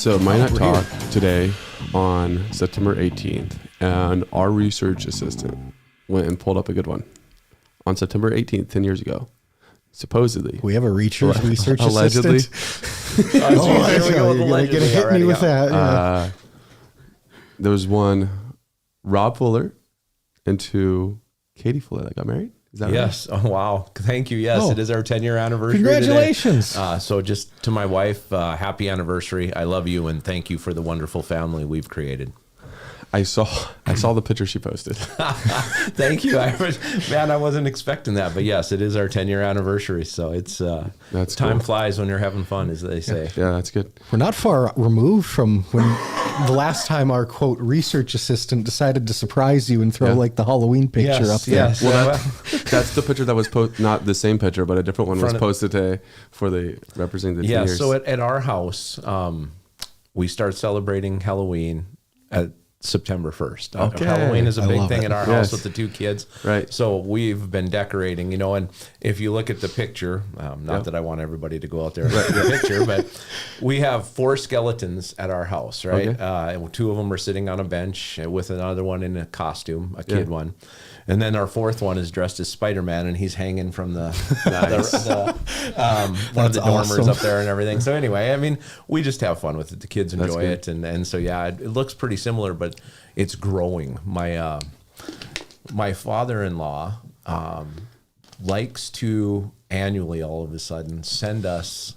So Minot Talk today on September 18th, and our research assistant went and pulled up a good one on September 18th, 10 years ago. Supposedly. We have a research allegedly. assistant. You're going to hit me with that. Yeah. There was one, Rob Fuller, and two, Katie Fuller that got married. Is that yes. right? Oh, wow. Thank you. Yes, it is our 10-year anniversary. Congratulations. Today. So just to my wife, happy anniversary. I love you, and thank you for the wonderful family we've created. I saw the picture she posted. Thank you. I wasn't expecting that, but yes, it is our 10-year anniversary. So it's that's time cool. Flies when you're having fun, as they say. Yeah, that's good. We're not far removed from when the last time our quote research assistant decided to surprise you and throw like the Halloween picture up there. Yes. Well, that's the picture that was not the same picture, but a different one was posted today for the representing the 10 years. So at our house, we start celebrating Halloween at September 1st. Okay. Halloween is a big thing it. at our house with the two kids. Right. So we've been decorating, and if you look at the picture, not that I want everybody to go out there and look at the picture, but we have 4 skeletons at our house, right? Okay. And 2 of them are sitting on a bench with another one in a costume, a kid one. And then our 4th one is dressed as Spider-Man, and he's hanging from the one of the dormers up there and everything. So anyway, I mean, we just have fun with it. The kids enjoy it, and so it looks pretty similar, but it's growing. My father-in-law likes to annually, all of a sudden, send us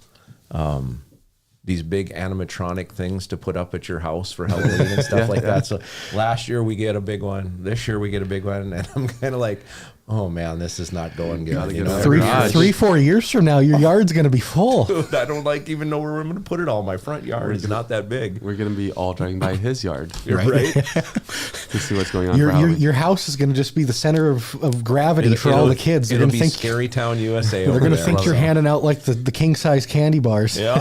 these big animatronic things to put up at your house for Halloween and stuff like that. So last year we get a big one. This year we get a big one. And I'm kind of like, oh man, this is not going good. 3-4 years from now, your yard's going to be full. Dude, I don't even know where I'm going to put it all. My front yard is not that big. We're going to be all driving by his yard. Right? To see what's going on. Your house is going to just be the center of gravity for all the kids. It'll be Scary Town, USA. They're going to think you're handing out like the king-size candy bars. Yeah.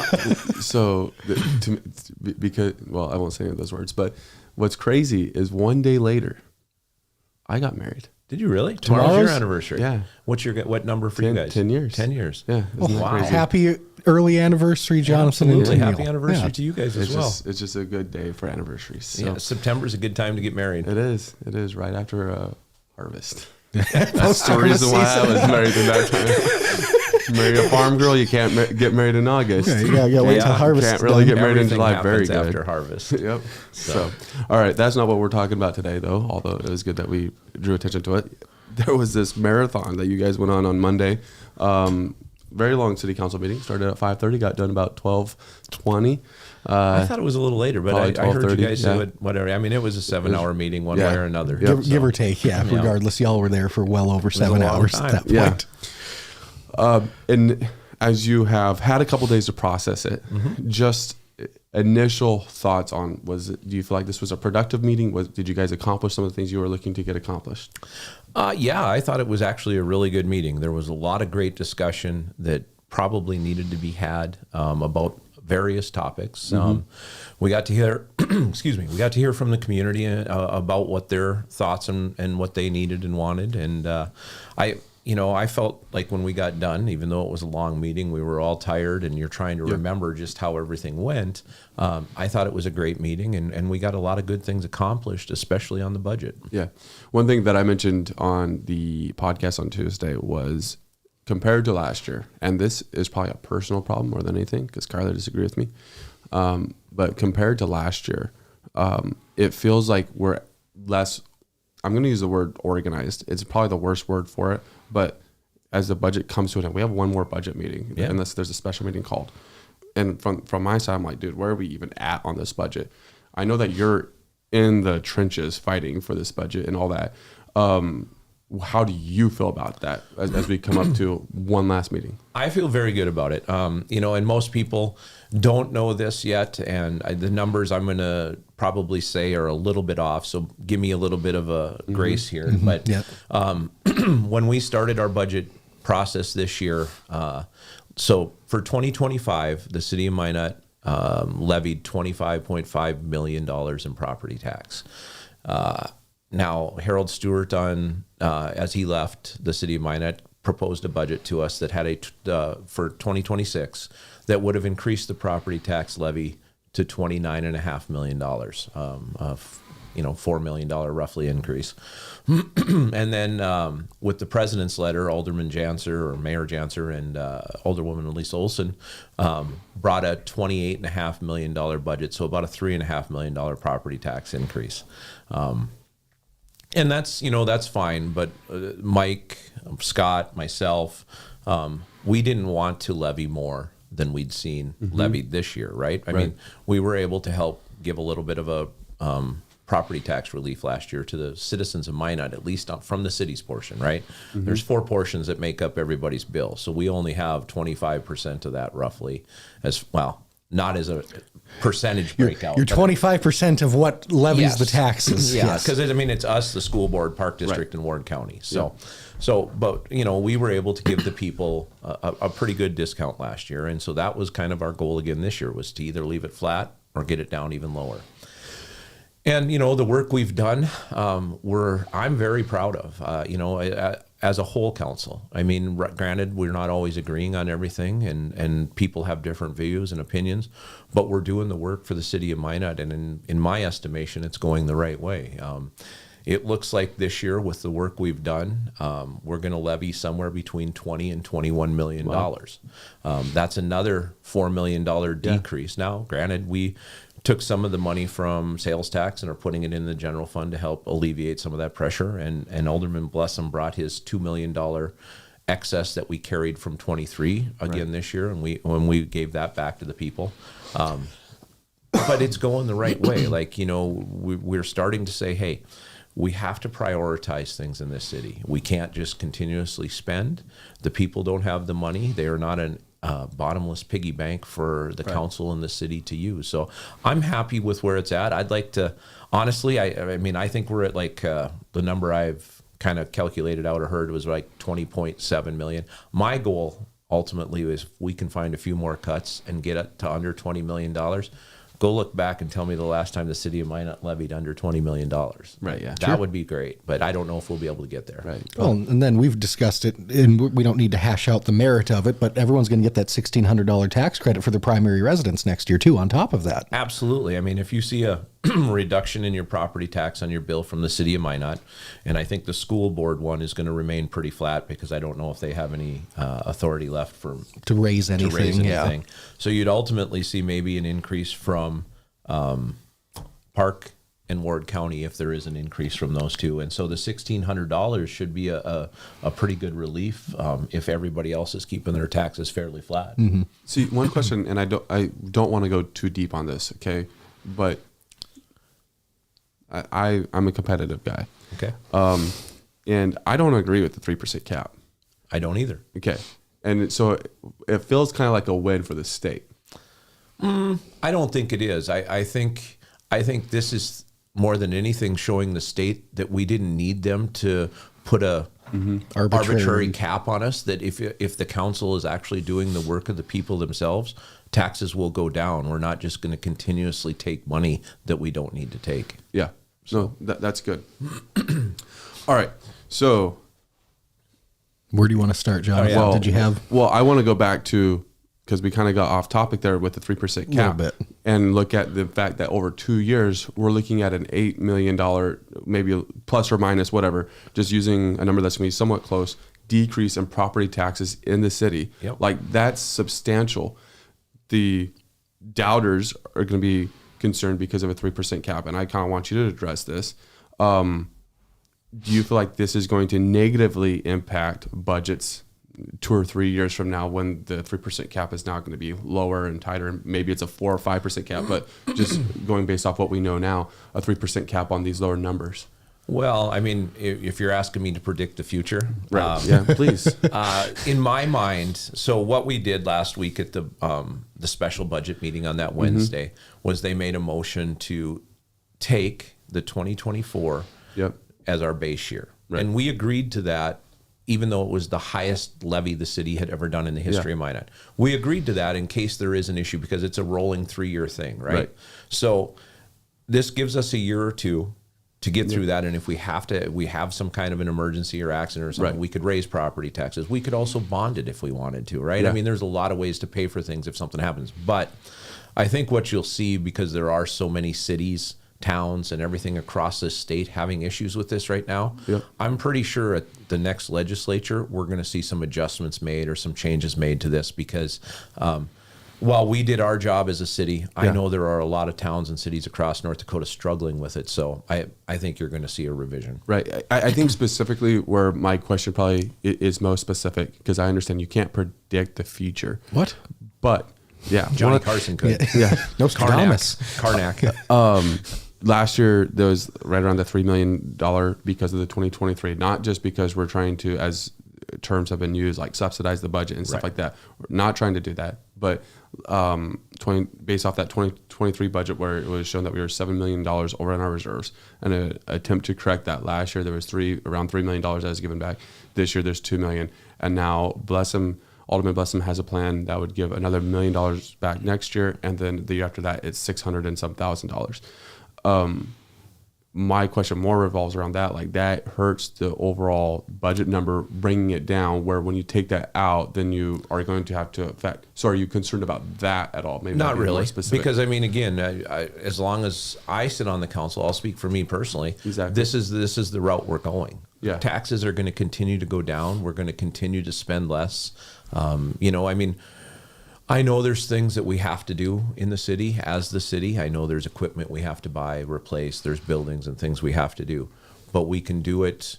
So, because, well, I won't say any of those words, but what's crazy is one day later, I got married. Did you really? Tomorrow's your anniversary. Yeah. What number for you guys? 10 years. 10 years. Yeah. Wow. Crazy? Happy early anniversary, Jonathan. Absolutely. And Happy anniversary to you guys as well. It's just a good day for anniversaries. So. Yeah, September's a good time to get married. It is. It is right after harvest. That's the reason why I was married in that time. Marry a farm girl, you can't get married in August. Yeah, wait till harvest. Can't really get married in July. Very good after harvest. Yep. So, all right, that's not what we're talking about today, though. Although it was good that we drew attention to it. There was this marathon that you guys went on Monday. Very long city council meeting. Started at 5:30, got done about 12:20. I thought it was a little later, but I heard you guys do it, whatever. I mean, it was a 7-hour meeting one way or another. Give or take, regardless, y'all were there for well over 7 hours at that point. And as you have had a couple days to process it, just initial thoughts on, do you feel like this was a productive meeting? Did you guys accomplish some of the things you were looking to get accomplished? Yeah, I thought it was actually a really good meeting. There was a lot of great discussion that probably needed to be had about various topics. We got to hear, we got to hear from the community about what their thoughts and what they needed and wanted. And I felt like when we got done, even though it was a long meeting, we were all tired and you're trying to remember just how everything went. I thought it was a great meeting and we got a lot of good things accomplished, especially on the budget. Yeah. One thing that I mentioned on the podcast on Tuesday was compared to last year, and this is probably a personal problem more than anything because Skylar disagreed with me. But compared to last year, it feels like we're less, I'm going to use the word organized. It's probably the worst word for it. But as the budget comes to an end, we have one more budget meeting unless there's a special meeting called. And from my side, I'm like, dude, where are we even at on this budget? I know that you're in the trenches fighting for this budget and all that. How do you feel about that as we come up to one last meeting? I feel very good about it. And most people don't know this yet. And the numbers I'm going to probably say are a little bit off. So give me a little bit of a grace here. But when we started our budget process this year, so for 2025, the city of Minot levied $25.5 million in property tax. Now, Harold Stewart, as he left the city of Minot, proposed a budget to us that had for 2026 that would have increased the property tax levy to $29.5 million, $4 million roughly increase. And then with the president's letter, Alderman Janser or Mayor Janser and Alderwoman Elise Olson brought a $28.5 million budget, so about a $3.5 million property tax increase. And that's fine, but Mike, Scott, myself, we didn't want to levy more than we'd seen levied this year, right? I mean, we were able to help give a little bit of a property tax relief last year to the citizens of Minot, at least from the city's portion, right? There's 4 portions that make up everybody's bill, so we only have 25% of that roughly, as well, not as a percentage breakout. You're 25% of what levies the taxes. Yeah, because it's us, the school board, Park District, and Ward County. But we were able to give the people a pretty good discount last year, and so that was kind of our goal again this year, was to either leave it flat or get it down even lower. And the work we've done, I'm very proud of. As a whole council. I mean, granted, we're not always agreeing on everything, and people have different views and opinions, but we're doing the work for the city of Minot, and in my estimation, it's going the right way. It looks like this year, with the work we've done, we're going to levy somewhere between $20 and $21 million. Wow. That's another $4 million decrease. Now, granted, we took some of the money from sales tax and are putting it in the general fund to help alleviate some of that pressure. And Alderman Blessum brought his $2 million excess that we carried from 23 again this year, and we gave that back to the people. But it's going the right way. We're starting to say, hey, we have to prioritize things in this city. We can't just continuously spend. The people don't have the money. They are not an bottomless piggy bank for the council and the city to use. So I'm happy with where it's at. I'd like to, honestly, I think we're at the number I've kind of calculated out or heard was like 20.7 million. My goal ultimately is if we can find a few more cuts and get it to under $20 million. Go look back and tell me the last time the city of Minot levied under $20 million. Right, yeah. That would be great, but I don't know if we'll be able to get there. Right. Well, and then we've discussed it, and we don't need to hash out the merit of it, but everyone's going to get that $1,600 tax credit for their primary residence next year, too, on top of that. Absolutely. If you see a reduction in your property tax on your bill from the city of Minot, and I think the school board one is going to remain pretty flat because I don't know if they have any authority left to raise anything. Yeah. So you'd ultimately see maybe an increase from Park and Ward County if there is an increase from those two. And so the $1,600 should be a pretty good relief if everybody else is keeping their taxes fairly flat. Mm-hmm. See, one question, and I don't want to go too deep on this, okay? But I'm a competitive guy. Okay. And I don't agree with the 3% cap. I don't either. Okay. And so it feels kind of like a win for the state. I don't think it is. I think this is more than anything showing the state that we didn't need them to put a arbitrary cap on us, that if the council is actually doing the work of the people themselves, taxes will go down. We're not just going to continuously take money that we don't need to take. Yeah. So that's good. All right. So where do you want to start, John? Oh, yeah. What did you have? Well, I want to go back to, because we kind of got off topic there with the 3% cap, and look at the fact that over 2 years, we're looking at an $8 million, maybe plus or minus, whatever, just using a number that's going to be somewhat close, decrease in property taxes in the city. Yep. Like, that's substantial. The doubters are going to be concerned because of a 3% cap, and I kind of want you to address this. Do you feel like this is going to negatively impact budgets 2 or 3 years from now when the 3% cap is now going to be lower and tighter? Maybe it's a 4 or 5% cap, but just going based off what we know now, a 3% cap on these lower numbers. Well, if you're asking me to predict the future, right? Yeah, please. In my mind, so what we did last week at the special budget meeting on that Wednesday was they made a motion to take the 2024 as our base year, and we agreed to that. Even though it was the highest levy the city had ever done in the history of Minot. We agreed to that in case there is an issue because it's a rolling 3-year thing, right? So this gives us a year or two to get through that. And if we have some kind of an emergency or accident or something, we could raise property taxes. We could also bond it if we wanted to, right? There's a lot of ways to pay for things if something happens. But I think what you'll see, because there are so many cities, towns, and everything across this state having issues with this right now, I'm pretty sure at the next legislature, we're going to see some adjustments made or some changes made to this, because while we did our job as a city, I know there are a lot of towns and cities across North Dakota struggling with it. So I think you're going to see a revision. Right. I think specifically where my question probably is most specific, because I understand you can't predict the future. What? But yeah, Johnny Carson could. Nostradamus. Karnak. Last year there was right around the $3 million because of the 2023. Not just because we're trying to, as terms have been used, like subsidize the budget and stuff like that. We're not trying to do that, but based off that 2023 budget, where it was shown that we were $7 million over in our reserves, and an attempt to correct that last year, there was around $3 million that was given back. This year there's $2 million, and now Alderman Blessum has a plan that would give another $1 million back next year, and then the year after that it's $600 and some thousand. My question more revolves around that. Like, that hurts the overall budget number, bringing it down, where when you take that out, then you are going to have to affect. So are you concerned about that at all? Maybe not really, because I mean, again, as long as I sit on the council, I'll speak for me personally. Exactly. This is the route we're going. Yeah. Taxes are going to continue to go down. We're going to continue to spend less. I mean, I know there's things that we have to do in the city as the city. I know there's equipment we have to buy, replace. There's buildings and things we have to do. But we can do it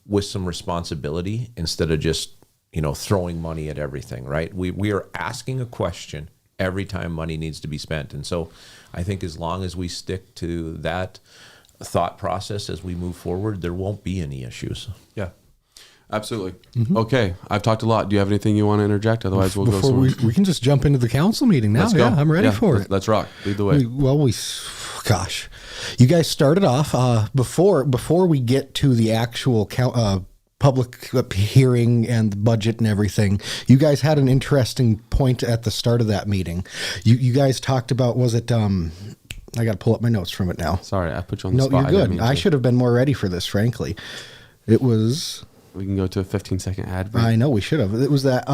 with some responsibility instead of just, throwing money at everything, right? We are asking a question every time money needs to be spent. And so I think as long as we stick to that thought process as we move forward, there won't be any issues. Yeah. Absolutely. Mm-hmm. Okay, I've talked a lot. Do you have anything you want to interject? Otherwise, we'll Before go. We can just jump into the council meeting now. Let's go. Yeah, I'm ready for it. Let's rock. Lead the way. Gosh, you guys started off before we get to the actual public hearing and the budget and everything. You guys had an interesting point at the start of that meeting. You guys talked about, was it? I got to pull up my notes from it now. Sorry, I put you on the spot. No, you're good. I should have been more ready for this, frankly. It was. We can go to a 15-second ad break. I know we should have. It was that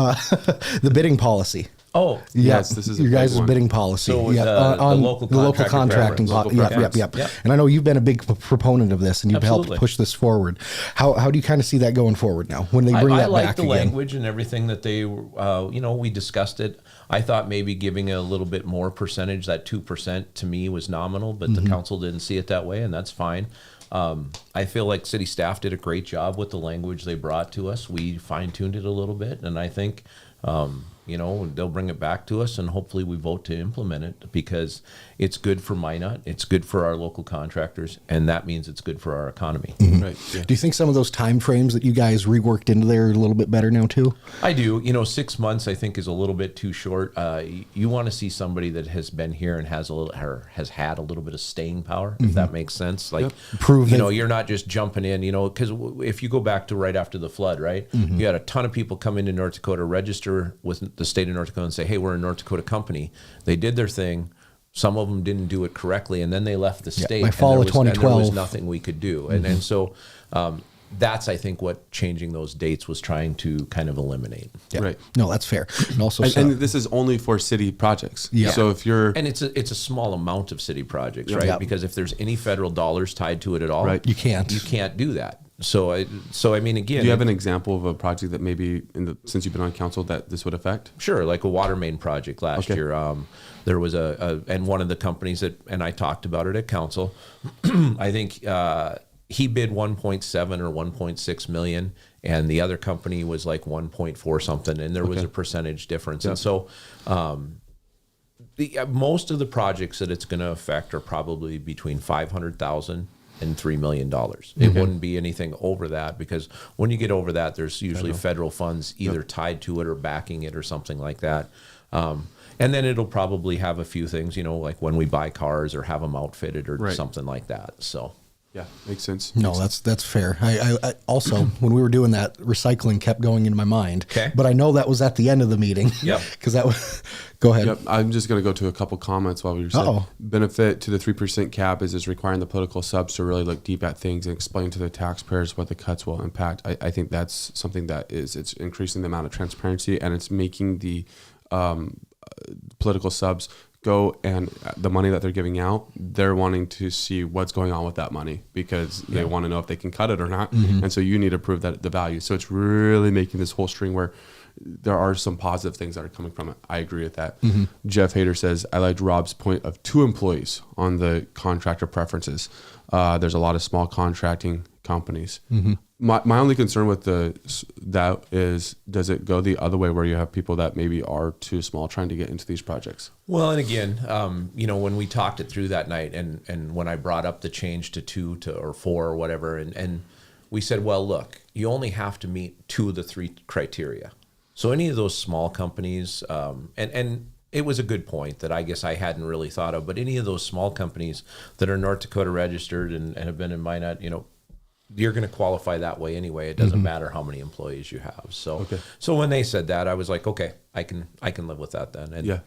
the bidding policy. Oh, yes, this is your guys' bidding policy. So on the local contracting. Yep. And I know you've been a big proponent of this, and you've helped push this forward. How do you kind of see that going forward now when they bring that back again? I like the language and everything that they, we discussed it. I thought maybe giving a little bit more percentage, that 2% to me was nominal, but the council didn't see it that way, and that's fine. I feel like city staff did a great job with the language they brought to us. We fine-tuned it a little bit, and I think they'll bring it back to us, and hopefully we vote to implement it, because it's good for Minot, it's good for our local contractors, and that means it's good for our economy. Mm-hmm. Right. Yeah. Do you think some of those time frames that you guys reworked into there are a little bit better now too? I do. 6 months I think is a little bit too short. You want to see somebody that has been here and has had a little bit of staying power, if that makes sense. Like, prove you're not just jumping in, because if you go back to right after the flood, right? You had a ton of people come into North Dakota, register with the state of North Dakota and say, hey, we're a North Dakota company. They did their thing. Some of them didn't do it correctly, and then they left the state. By fall of 2012. And there was nothing we could do. And so that's, I think, what changing those dates was trying to kind of eliminate. Yeah. Right. No, that's fair. And also, and this is only for city projects. Yeah. So if you're, and it's a small amount of city projects, right? Because if there's any federal dollars tied to it at all, you can't do that. So I mean, again, do you have an example of a project that maybe since you've been on council that this would affect? Sure, like a water main project last year. There was and one of the companies and I talked about it at council. I think he bid 1.7 or 1.6 million, and the other company was like 1.4 something, and there was a percentage difference. And so most of the projects that it's going to affect are probably between 500,000 and $3 million. It wouldn't be anything over that, because when you get over that, there's usually federal funds either tied to it or backing it or something like that. And then it'll probably have a few things, like when we buy cars or have them outfitted or something like that. So. Yeah, makes sense. No, that's fair. I also, when we were doing that, recycling kept going in my mind. Okay. But I know that was at the end of the meeting. Yep. Because that was, go ahead. Yep. I'm just going to go to a couple comments while we were saying. Benefit to the 3% cap is requiring the political subs to really look deep at things and explain to the taxpayers what the cuts will impact. I think that's something that it's increasing the amount of transparency, and it's making the political subs go and the money that they're giving out, they're wanting to see what's going on with that money because they want to know if they can cut it or not. And so you need to prove that the value. So it's really making this whole string where there are some positive things that are coming from it. I agree with that. Jeff Hader says, I liked Rob's point of 2 employees on the contractor preferences. There's a lot of small contracting companies. My only concern with that is, does it go the other way where you have people that maybe are too small trying to get into these projects? Well, and again, when we talked it through that night, and when I brought up the change to 2 or 4 or whatever, and we said, well, look, you only have to meet 2 of the 3 criteria. So any of those small companies, and it was a good point that I guess I hadn't really thought of, but any of those small companies that are North Dakota registered and have been in Minot, you're going to qualify that way anyway. It doesn't matter how many employees you have. So, so when they said that, I was like, okay, I can live with that then. And yeah,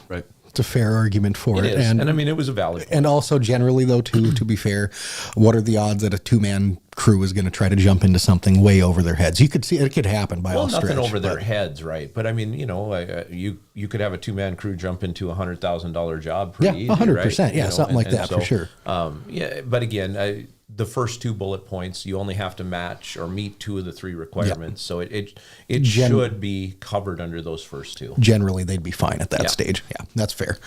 right. It's a fair argument for it. And I mean, it was a valid point. And also generally though, too, to be fair, what are the odds that a 2-man crew is going to try to jump into something way over their heads? You could see it could happen by all stretch. Well, nothing over their heads, right? But I mean, you could have a 2-man crew jump into $100,000 job pretty easy, 100%. Right? Yeah, something like that, so, for sure. Yeah, but again, the first 2 bullet points, you only have to match or meet 2 of the 3 requirements. So it should be covered under those first 2. Generally, they'd be fine at that stage. Yeah, that's fair.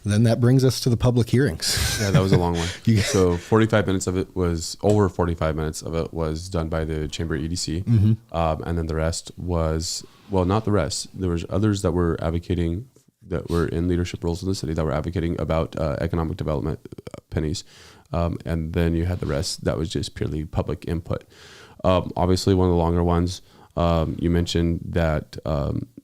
Then that brings us to the public hearings. Yeah, that was a long one. So 45 minutes of it was, over 45 minutes of it was done by the Chamber EDC. And then the rest was, well, not the rest. There was others that were advocating, that were in leadership roles in the city that were advocating about economic development pennies. And then you had the rest that was just purely public input. Obviously, one of the longer ones, you mentioned that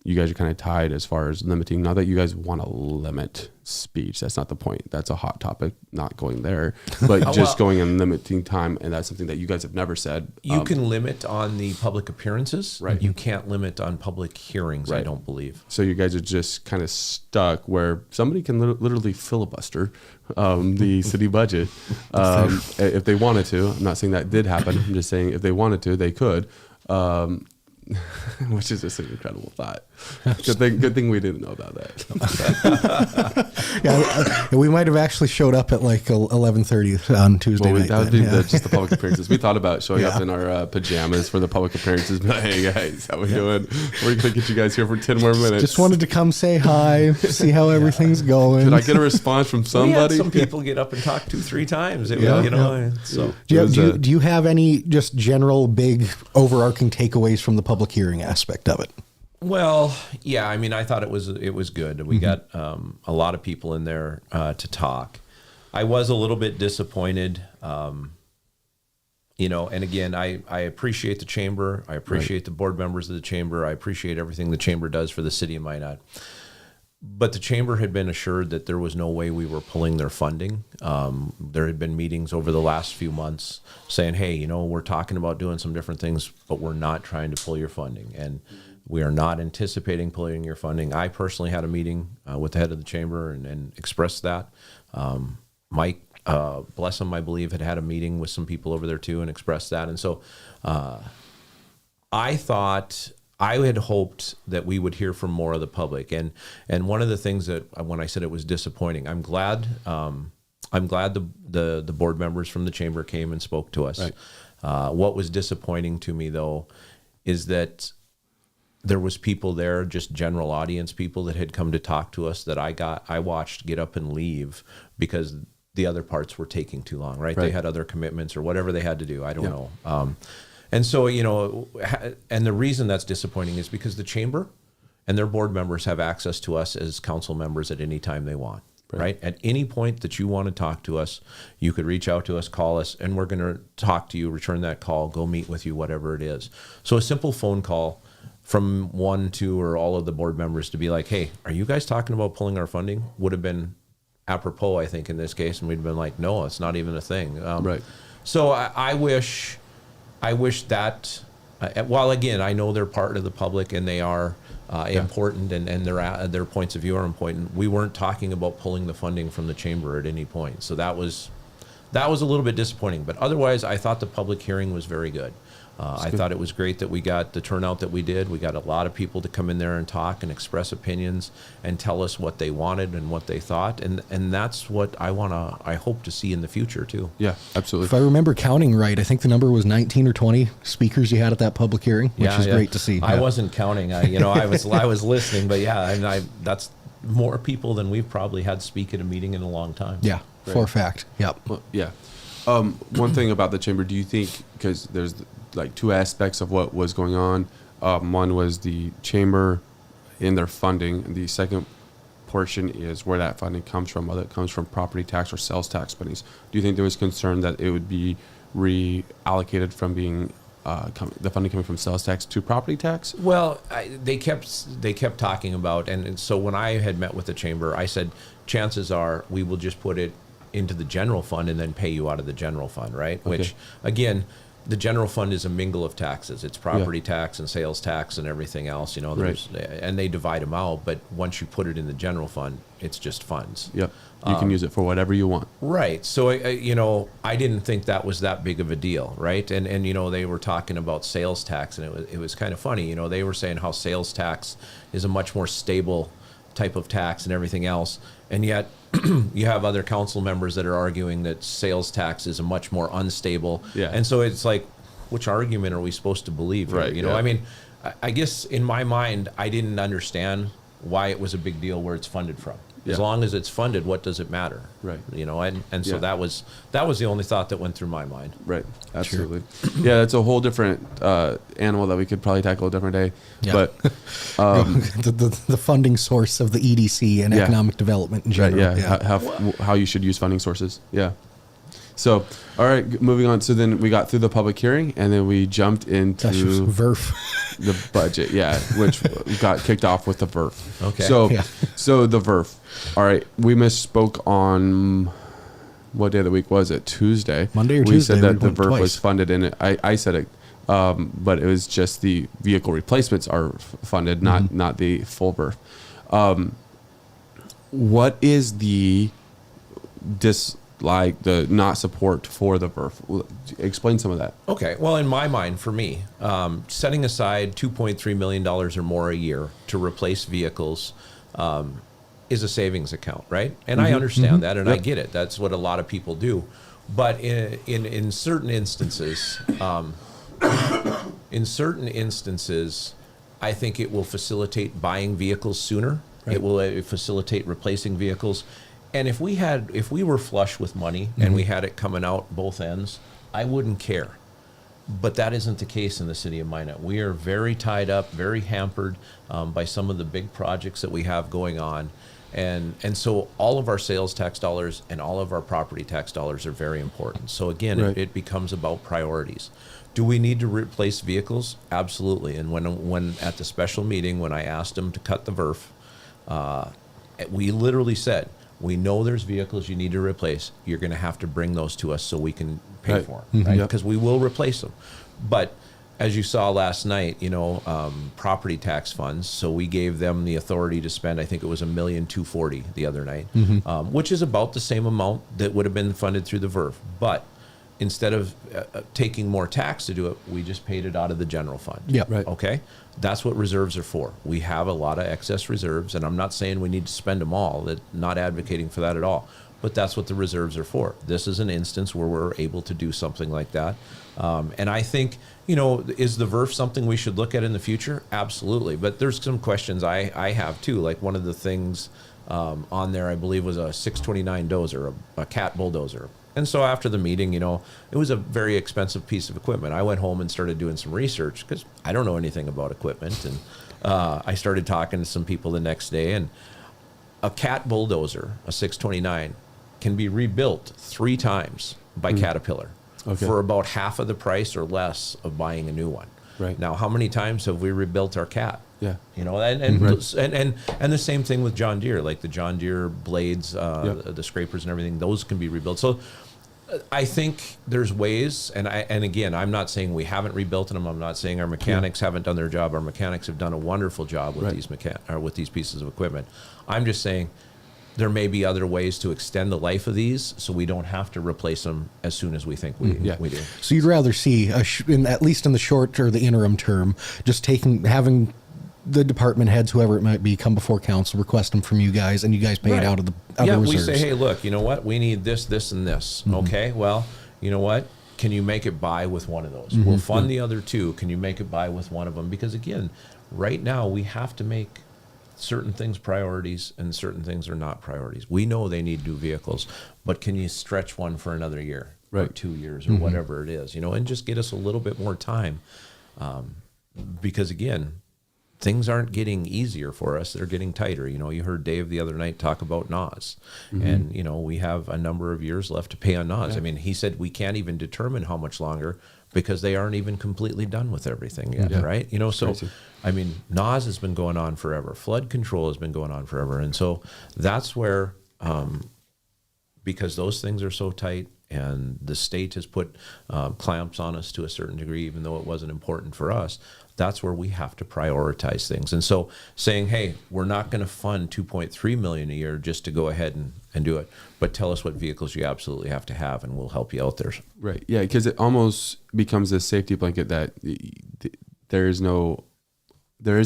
you guys are kind of tied as far as limiting. Not that you guys want to limit speech. That's not the point. That's a hot topic, not going there. But just going and limiting time, and that's something that you guys have never said. You can limit on the public appearances. Right. You can't limit on public hearings, right. I don't believe. So you guys are just kind of stuck where somebody can literally filibuster the city budget if they wanted to. I'm not saying that did happen. I'm just saying if they wanted to, they could. Which is just an incredible thought. Good thing we didn't know about that. Yeah, we might have actually showed up at like 11:30 on Tuesday night. That would be just the public appearances. We thought about showing up in our pajamas for the public appearances. But hey guys, how we doing? We're gonna get you guys here for 10 more minutes. Just wanted to come say hi, see how everything's going. Did I get a response from somebody? We had some people get up and talk 2-3 times. So do you have any just general big overarching takeaways from the public hearing aspect of it? Well, yeah, I mean, I thought it was good. We got a lot of people in there to talk. I was a little bit disappointed, and again, I appreciate the chamber. I appreciate the board members of the chamber. I appreciate everything the chamber does for the city of Minot. But the chamber had been assured that there was no way we were pulling their funding. There had been meetings over the last few months saying, hey, we're talking about doing some different things, but we're not trying to pull your funding. And we are not anticipating pulling your funding. I personally had a meeting with the head of the chamber and expressed that. Mike, bless him, I believe, had a meeting with some people over there too and expressed that. And so I had hoped that we would hear from more of the public. And one of the things that when I said it was disappointing, I'm glad the board members from the chamber came and spoke to us. Right. What was disappointing to me though is that there was people there, just general audience people that had come to talk to us that I watched get up and leave because the other parts were taking too long, right? They had other commitments or whatever they had to do. I don't know. And so, and the reason that's disappointing is because the chamber and their board members have access to us as council members at any time they want, right? At any point that you want to talk to us, you could reach out to us, call us, and we're going to talk to you, return that call, go meet with you, whatever it is. So a simple phone call from 1, 2, or all of the board members to be like, hey, are you guys talking about pulling our funding? Would have been apropos, I think, in this case. And we'd been like, no, it's not even a thing. Right. So I wish that, while again, I know they're part of the public and they are important and their points of view are important. We weren't talking about pulling the funding from the chamber at any point. So that was that was a little bit disappointing. But otherwise, I thought the public hearing was very good. I thought it was great that we got the turnout that we did. We got a lot of people to come in there and talk and express opinions and tell us what they wanted and what they thought. And that's what I hope to see in the future too. Yeah, absolutely. If I remember counting right, I think the number was 19 or 20 speakers you had at that public hearing, which is great to see. I wasn't counting. I was listening, but that's more people than we've probably had speak at a meeting in a long time. Yeah, for a fact. Yep. Well, yeah. One thing about the chamber, do you think, because there's like two aspects of what was going on. One was the chamber in their funding, and the second portion is where that funding comes from, whether it comes from property tax or sales tax monies. Do you think there was concern that it would be reallocated from being the funding coming from sales tax to property tax? Well, they kept talking about, and so when I had met with the chamber, I said, chances are we will just put it into the general fund and then pay you out of the general fund, right? Okay. Which, again, the general fund is a mingle of taxes. It's property tax and sales tax and everything else, and they divide them out. But once you put it in the general fund, it's just funds. Yep. You can use it for whatever you want. Right. So, I didn't think that was that big of a deal, right? And they were talking about sales tax, and it was kind of funny. They were saying how sales tax is a much more stable type of tax and everything else. And yet you have other council members that are arguing that sales tax is a much more unstable. Yeah. And so it's like, which argument are we supposed to believe? Right. I mean, I guess in my mind, I didn't understand why it was a big deal where it's funded from. As long as it's funded, what does it matter? Right. So that was the only thought that went through my mind. Right. Absolutely. Sure. Yeah, that's a whole different animal that we could probably tackle a different day. Yeah. But the funding source of the EDC and economic development in general. Right, yeah. How you should use funding sources. Yeah. So, all right, moving on. So then we got through the public hearing, and then we jumped into VERF. The budget, which got kicked off with the VERF. Okay. So the VERF. All right, we misspoke on what day of the week was it? Tuesday. Monday or Tuesday. We said that the VERF twice. was funded in it. I said it, but it was just the vehicle replacements are funded, not the full VERF. What is the the not support for the VERF? Explain some of that. Okay. Well, in my mind, for me, setting aside $2.3 million or more a year to replace vehicles is a savings account, right? And I understand that, and I get it. That's what a lot of people do. But in certain instances, I think it will facilitate buying vehicles sooner. Right. It will facilitate replacing vehicles. And if we were flush with money and we had it coming out both ends, I wouldn't care. But that isn't the case in the city of Minot. We are very tied up, very hampered by some of the big projects that we have going on. And so all of our sales tax dollars and all of our property tax dollars are very important. So again, it becomes about priorities. Do we need to replace vehicles? Absolutely. And when at the special meeting, when I asked them to cut the VERF, we literally said, we know there's vehicles you need to replace. You're going to have to bring those to us so we can pay for them, right? Because we will replace them. But as you saw last night, property tax funds. So we gave them the authority to spend. I think it was $1,240,000 the other night, which is about the same amount that would have been funded through the VERF. But instead of taking more tax to do it, we just paid it out of the general fund. Yeah, right. Okay. That's what reserves are for. We have a lot of excess reserves, and I'm not saying we need to spend them all. Not advocating for that at all. But that's what the reserves are for. This is an instance where we're able to do something like that. And I think, is the VERF something we should look at in the future? Absolutely. But there's some questions I have too. Like one of the things on there, I believe, was a 629 dozer, a cat bulldozer. And so after the meeting, it was a very expensive piece of equipment. I went home and started doing some research because I don't know anything about equipment. And I started talking to some people the next day. And a cat bulldozer, a 629, can be rebuilt 3 times by Caterpillar for about half of the price or less of buying a new one. Right. Now, how many times have we rebuilt our cat? Yeah. And the same thing with John Deere, like the John Deere blades, the scrapers and everything, those can be rebuilt. So I think there's ways, and again, I'm not saying we haven't rebuilt them. I'm not saying our mechanics haven't done their job. Our mechanics have done a wonderful job with these with these pieces of equipment. I'm just saying there may be other ways to extend the life of these, so we don't have to replace them as soon as we think we do. So you'd rather see, at least in the short or the interim term, just having the department heads, whoever it might be, come before council, request them from you guys, and you guys pay it out of the reserves. We say, hey, look, you know what? We need this, this, and this. Okay, well, you know what? Can you make it by with one of those? We'll fund the other two. Can you make it by with one of them? Because again, right now we have to make certain things priorities and certain things are not priorities. We know they need new vehicles, but can you stretch one for another year or 2 years or whatever it is, and just get us a little bit more time. Because again, things aren't getting easier for us. They're getting tighter. You heard Dave the other night talk about NAWS. And, we have a number of years left to pay on NAWS. Yeah. I mean, he said we can't even determine how much longer because they aren't even completely done with everything yet, right? So, crazy. I mean, NAWS has been going on forever. Flood control has been going on forever. And so that's where, because those things are so tight, and the state has put clamps on us to a certain degree, even though it wasn't important for us, that's where we have to prioritize things. And so saying, hey, we're not going to fund $2.3 million a year just to go ahead and do it, but tell us what vehicles you absolutely have to have, and we'll help you out there. Right. Yeah, because it almost becomes a safety blanket that there is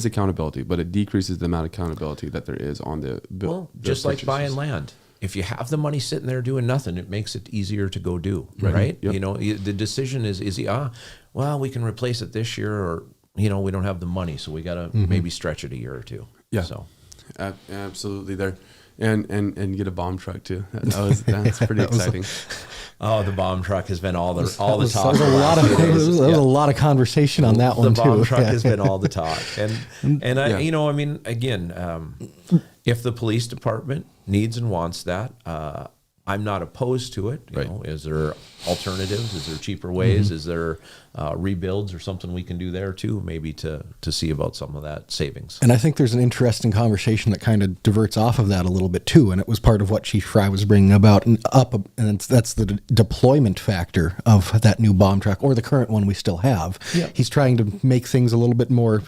accountability, but it decreases the amount of accountability that there is on the bill. Well, just like buying land. If you have the money sitting there doing nothing, it makes it easier to go do, right? Yep. The decision is well, we can replace it this year, or, we don't have the money, so we got to maybe stretch it a year or two. Yeah. So absolutely there. And get a bomb truck too. That's pretty exciting. The bomb truck has been all the talk. There was a lot of conversation on that one too. The bomb truck has been all the talk, and again, if the police department needs and wants that, I'm not opposed to it. Is there alternatives? Is there cheaper ways? Is there rebuilds or something we can do there too? Maybe to see about some of that savings. And I think there's an interesting conversation that kind of diverts off of that a little bit too. And it was part of what Chief Fry was bringing about and that's the deployment factor of that new bomb truck, or the current one we still have. Yeah. He's trying to make things a little bit more,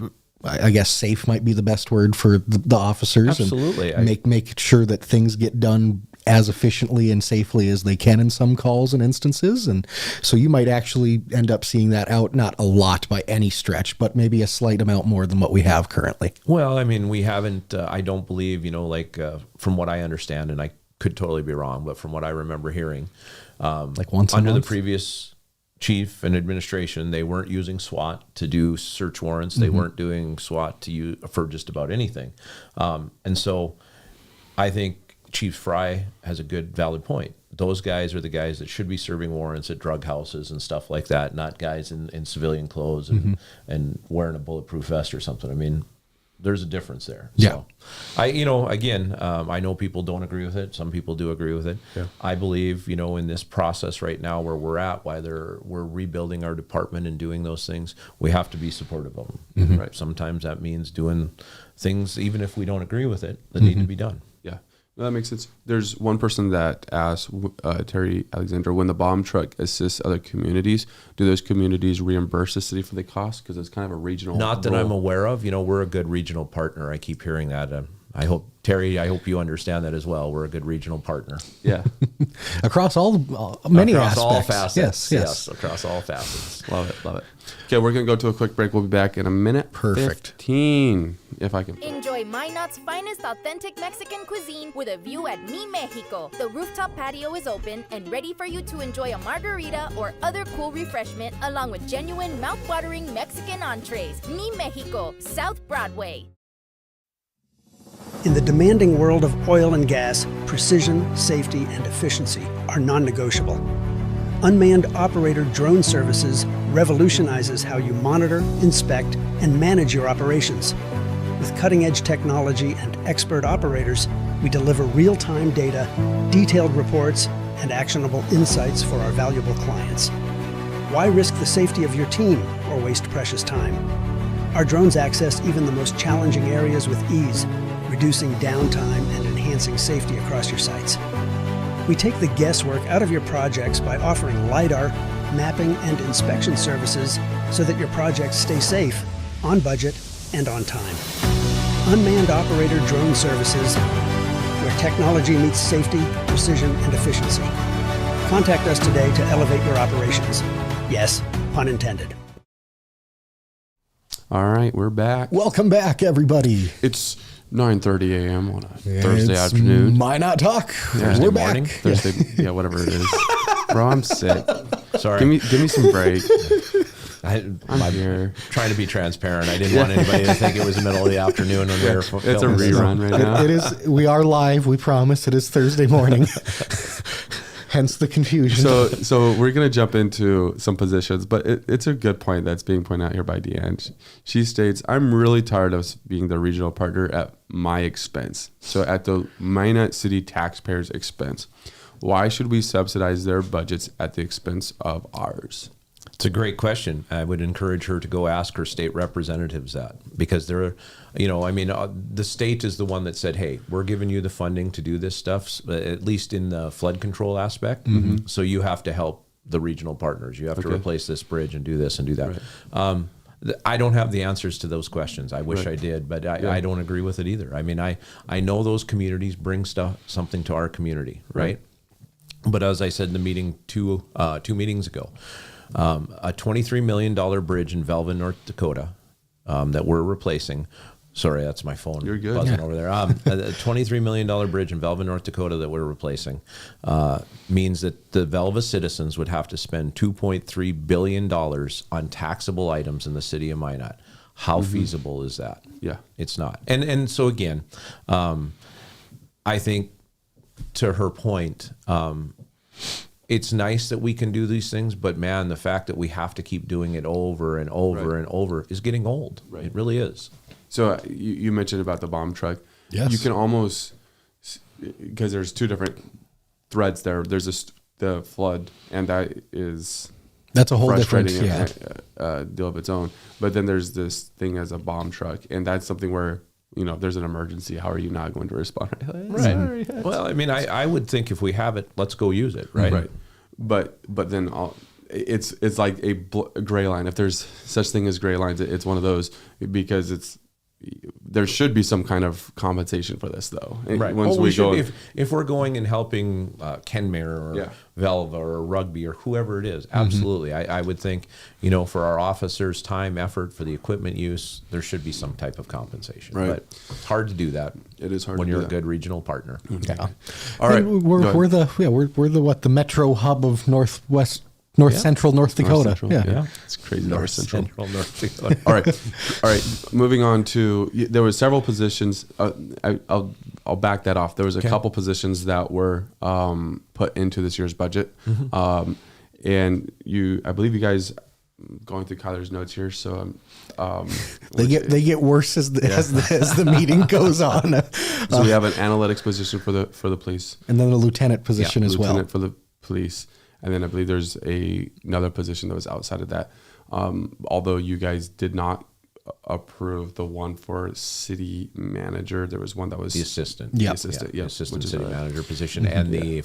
I guess safe might be the best word for the officers. Absolutely. And make sure that things get done as efficiently and safely as they can in some calls and instances. And so you might actually end up seeing that out, not a lot by any stretch, but maybe a slight amount more than what we have currently. Well, I mean, we haven't, I don't believe, from what I understand, and I could totally be wrong, but from what I remember hearing, like once under the previous chief and administration, they weren't using SWAT to do search warrants. They weren't doing SWAT for just about anything. And so I think Chief Fry has a good, valid point. Those guys are the guys that should be serving warrants at drug houses and stuff like that, not guys in civilian clothes and wearing a bulletproof vest or something. I mean, there's a difference there. Yeah. So I know people don't agree with it. Some people do agree with it. Yeah. I believe, in this process right now where we're at, we're rebuilding our department and doing those things, we have to be supportive of them. Right. Sometimes that means doing things, even if we don't agree with it, that need to be done. Yeah. No, that makes sense. There's one person that asked, Terry Alexander, when the bomb truck assists other communities, do those communities reimburse the city for the cost? Because it's kind of a regional Not that I'm aware of. We're a good regional partner. I keep hearing that. I hope you understand that as well. We're a good regional partner. Yeah. Across many across aspects. All facets. Yes. Across all facets. Love it. Okay, we're going to go to a quick break. We'll be back in a minute. Perfect. 15, if I can. Enjoy Minot's finest authentic Mexican cuisine with a view at Mi Mexico. The rooftop patio is open and ready for you to enjoy a margarita or other cool refreshment along with genuine mouth-watering Mexican entrees. Mi Mexico, South Broadway. In the demanding world of oil and gas, precision, safety, and efficiency are non-negotiable. Unmanned operator drone services revolutionizes how you monitor, inspect, and manage your operations. With cutting-edge technology and expert operators, we deliver real-time data, detailed reports, and actionable insights for our valuable clients. Why risk the safety of your team or waste precious time? Our drones access even the most challenging areas with ease, reducing downtime and enhancing safety across your sites. We take the guesswork out of your projects by offering LiDAR, mapping, and inspection services so that your projects stay safe, on budget, and on time. Unmanned operator drone services, where where technology meets safety, precision, and efficiency. Contact us today to elevate your operations. Yes, pun intended. All right, we're back. Welcome back, everybody. It's 9:30 a.m. on a Thursday afternoon. Minot Talk. Yeah. We're morning. back. Thursday, yeah, whatever it is. Bro, I'm sick. Sorry. Give me some break. I'm here. trying to be transparent. I didn't want anybody to think it was the middle of the afafternoon when we were filming. It's a rerun right now. It is. We are live. We promise. It is Thursday morning. Hence the confusion. So we're gonna jump into some positions, but it's a good point that's being pointed out here by Deanne. She states, "I'm really tired of being the regional partner at my expense. So at the Minot City taxpayers' expense. Why should we subsidize their budgets at the expense of ours?" It's a great question. I would encourage her to go ask her state representatives that, because they're, the state is the one that said, hey, we're giving you the funding to do this stuff, at least in the flood control aspect. Mm-hmm. So you have to help the regional partners. You have to replace this bridge and do this and do that. Right. I don't have the answers to those questions. I wish I did, but I don't agree with it either. I mean, I know those communities bring something to our community, right? But as I said in the meeting two meetings ago, a $23 million bridge in Velva, North Dakota, that we're replacing. Sorry, that's my phone. You're good. Buzzing over there. A $23 million bridge in Velva, North Dakota that we're replacing means that the Velva citizens would have to spend $2.3 billion on taxable items in the city of Minot. How feasible is that? Yeah. It's not. And so again, I think to her point, it's nice that we can do these things, but man, the fact that we have to keep doing it over and over and over is getting old. Right. It really is. So you mentioned about the bomb truck. Yes. You can almost, because there's two different threads there. There's the flood, and that's a whole different deal of its own. But then there's this thing as a bomb truck, and that's something where, there's an emergency. How are you not going to respond? Right. Well, I mean, I would think if we have it, let's go use it. Right. Right. But then it's like a gray line. If there's such thing as gray lines, it's one of those, because there should be some kind of compensation for this, though. Right. Once we go, if we're going and helping Kenmare or Velva or Rugby or whoever it is, absolutely. I would think, for our officers' time, effort, for the equipment use, there should be some type of compensation. Right. But it's hard to do that. It is hard when to you're do a that. good regional partner. Yeah. All right. We're the metro hub of North Central North Dakota. Central, yeah. It's crazy. North Central North Dakota. All right. Moving on to, there were several positions. I'll back that off. There was a couple positions that were put into this year's budget, and I believe you guys, going through Kyler's notes here. So they get worse as the meeting goes on. So we have an analytics position for the police, and then a lieutenant position as well. Lieutenant for the police. And then I believe there's another position that was outside of that. Although you guys did not approve the one for city manager, there was one that was the assistant. The assistant, the assistant city manager position, and the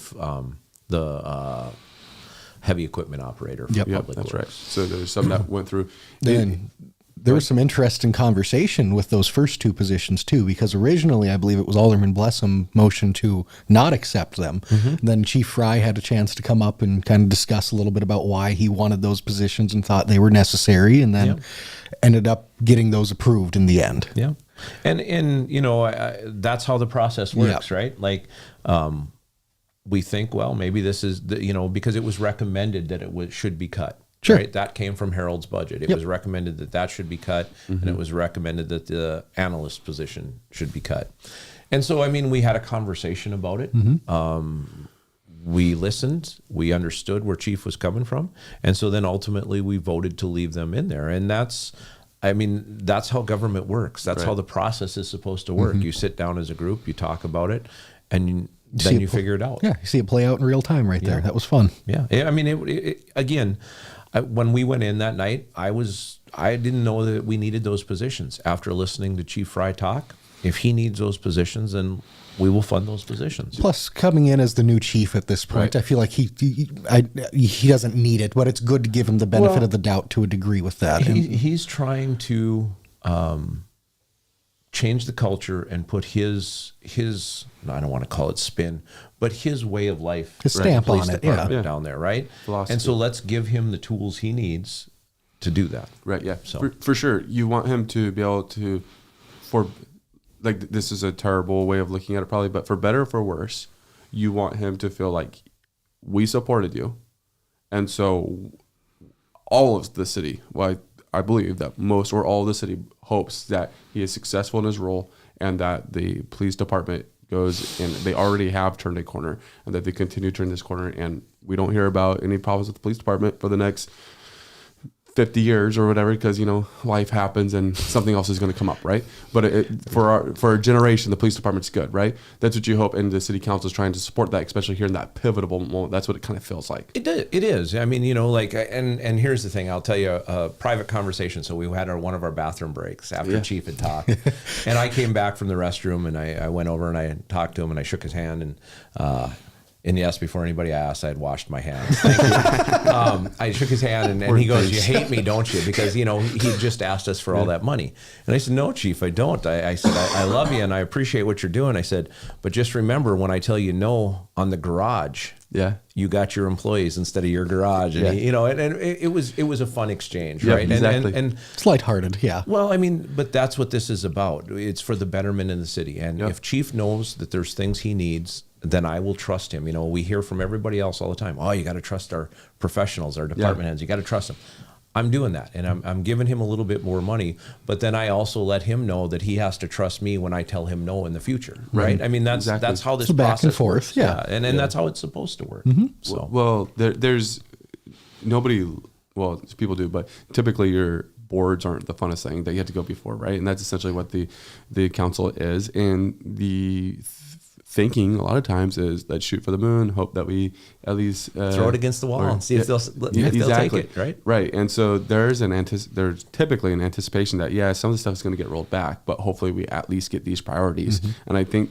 heavy equipment operator for public that's works. right. So there's some that went through. Then there was some interesting conversation with those first two positions too, because originally I believe it was Alderman Blessum motion to not accept them. Then Chief Fry had a chance to come up and kind of discuss a little bit about why he wanted those positions and thought they were necessary, and then ended up getting those approved in the end. Yeah. And that's how the process works, right? Like, we think, well, maybe this is because it was recommended that it should be cut. Sure. Right? That came from Harold's budget. It was recommended that should be cut, and it was recommended that the analyst position should be cut. And so, we had a conversation about it. We listened. We understood where Chief was coming from. And so then ultimately we voted to leave them in there. And that's how government works. That's how the process is supposed to work. You sit down as a group, you talk about it, and then you figure it out. Yeah, you see it play out in real time right there. That was fun. Yeah. Again, when we went in that night, I didn't know that we needed those positions. After listening to Chief Fry talk, if he needs those positions, then we will fund those positions. Plus, coming in as the new chief at this point, I feel like he doesn't need it, but it's good to give him the benefit of the doubt to a degree with that. He's trying to change the culture and put his I don't want to call it spin, but his way of life, his stamp police on it, department down there, right? Philosophy. And so let's give him the tools he needs to do that. Right. Yeah. So For sure, you want him to be able to, this is a terrible way of looking at it probably, but for better or for worse, you want him to feel like we supported you, and so all of the city, I believe that most or all of the city hopes that he is successful in his role, and that the police department goes, and they already have turned a corner, and that they continue to turn this corner, and we don't hear about any problems with the police department for the next 50 years or whatever, because life happens and something else is going to come up, right? But for a generation, the police department's good, right? That's what you hope, and the city council is trying to support that, especially here in that pivotal moment. That's what it kind of feels like. It is. I mean, and here's the thing. I'll tell you a private conversation. So we had one of our bathroom breaks after Chief had talked, and I came back from the restroom, and I went over and I talked to him, and I shook his hand, and yes, before anybody asked, I had washed my hands. Thank you. I shook his hand, and he goes, "You hate me, don't you?" Because he just asked us for all that money, and I said, "No, Chief, I don't." I said, I love you, and I appreciate what you're doing." I said, "But just remember, when I tell you no on the garage, you got your employees instead of your garage." And it was a fun exchange, right? Exactly. And it's lighthearted, yeah. Well, I mean, but that's what this is about. It's for the betterment in the city, and if Chief knows that there's things he needs, then I will trust him. We hear from everybody else all the time. Oh, you got to trust our professionals, our department heads. You got to trust them. I'm doing that, and I'm giving him a little bit more money. But then I also let him know that he has to trust me when I tell him no in the future, right? I mean, that's how this back process and forth, works. yeah. And that's how it's supposed to work. So Well, there's nobody. Well, people do, but typically your boards aren't the funnest thing that you have to go before, right? And that's essentially what the council is, and the thinking a lot of times is let's shoot for the moon, hope that we at least throw it against the wall and see if they'll take it, right? Right. And so there's typically an anticipation that some of the stuff is going to get rolled back, but hopefully we at least get these priorities. And I think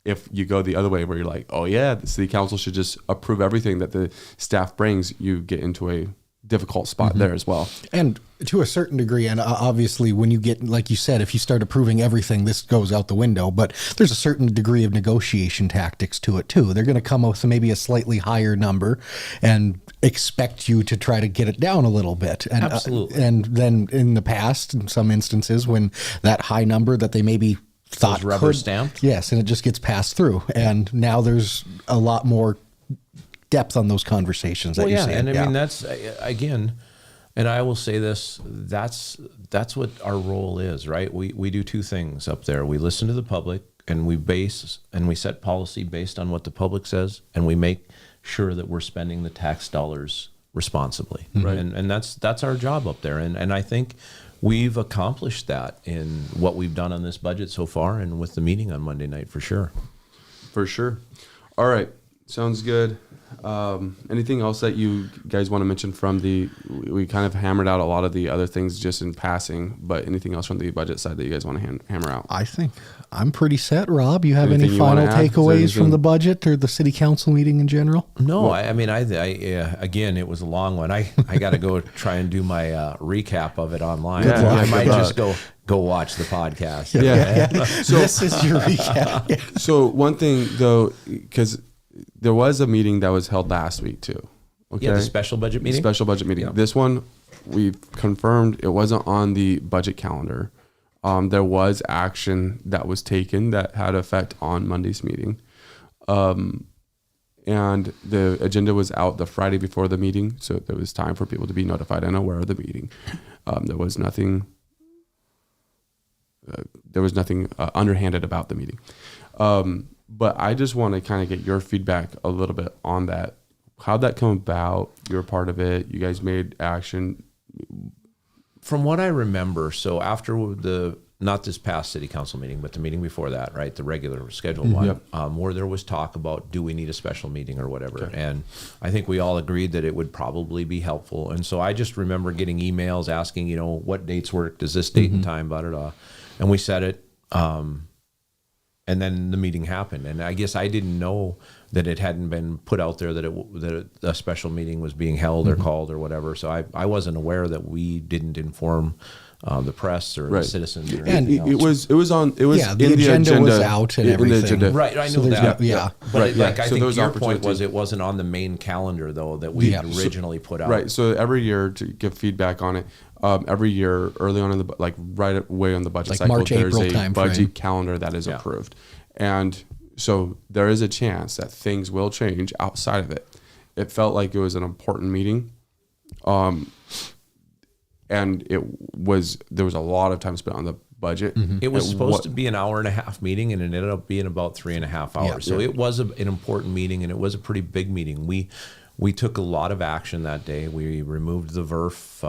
if you go the other way where you're like, oh yeah, the city council should just approve everything that the staff brings, you get into a difficult spot there as well. And to a certain degree, and obviously when you get, like you said, if you start approving everything, this goes out the window, but there's a certain degree of negotiation tactics to it too. They're going to come up with maybe a slightly higher number and expect you to try to get it down a little bit. And, absolutely. And then in the past, in some instances, when that high number that they maybe thought rubber stamped. Yes, and it just gets passed through. And now there's a lot more depth on those conversations that you see. And I mean, that's again, and I will say this, that's what our role is, right? We do two things up there. We listen to the public, and we set policy based on what the public says, and we make sure that we're spending the tax dollars responsibly. Right. And that's our job up there. And I think we've accomplished that in what we've done on this budget so far, and with the meeting on Monday night for sure. For sure. All right. Sounds good. Anything else that you guys want to mention from we kind of hammered out a lot of the other things just in passing, but anything else from the budget side that you guys want to hammer out? I think I'm pretty set. Rob, you have Anything any you wanna final add? takeaways from the budget or the city council meeting in general? No, I mean, again, it was a long one. I got to go try and do my recap of it online. I might just go watch the podcast. Yeah. So this is your recap. Yeah. So one thing though, because there was a meeting that was held last week too. Okay. Yeah, the special budget meeting. Yeah. This one we've confirmed it wasn't on the budget calendar. There was action that was taken that had effect on Monday's meeting. And the agenda was out the Friday before the meeting, so there was time for people to be notified and aware of the meeting. There was nothing underhanded about the meeting. But I just want to kind of get your feedback a little bit on that. How'd that come about? You're a part of it. You guys made action. From what I remember, so after not this past city council meeting, but the meeting before that, right, the regular scheduled one, where there was talk about, do we need a special meeting or whatever? Okay. And I think we all agreed that it would probably be helpful. And so I just remember getting emails asking, what dates work? Does this date and time, blah, blah, blah. And we set it. And then the meeting happened. And I guess I didn't know that it hadn't been put out there that a special meeting was being held or called or whatever. So I wasn't aware that we didn't inform the press or the citizens. Or And it was in the agenda was out and everything. Right, I So knew there's that. But Right, like, yeah. I So there think was your point opportunity. was it wasn't on the main calendar though that we originally put out. Right. So every year, to give feedback on it, every year early on in the right away on the budget Like cycle, March, there's April a time budget frame. calendar that is approved, and so there is a chance that things will change outside of it. It felt like it was an important meeting, and there was a lot of time spent on the budget. It was supposed to be an hour and a half meeting, and it ended up being about 3.5 hours. So it was an important meeting, and it was a pretty big meeting. We took a lot of action that day. We removed the VERF.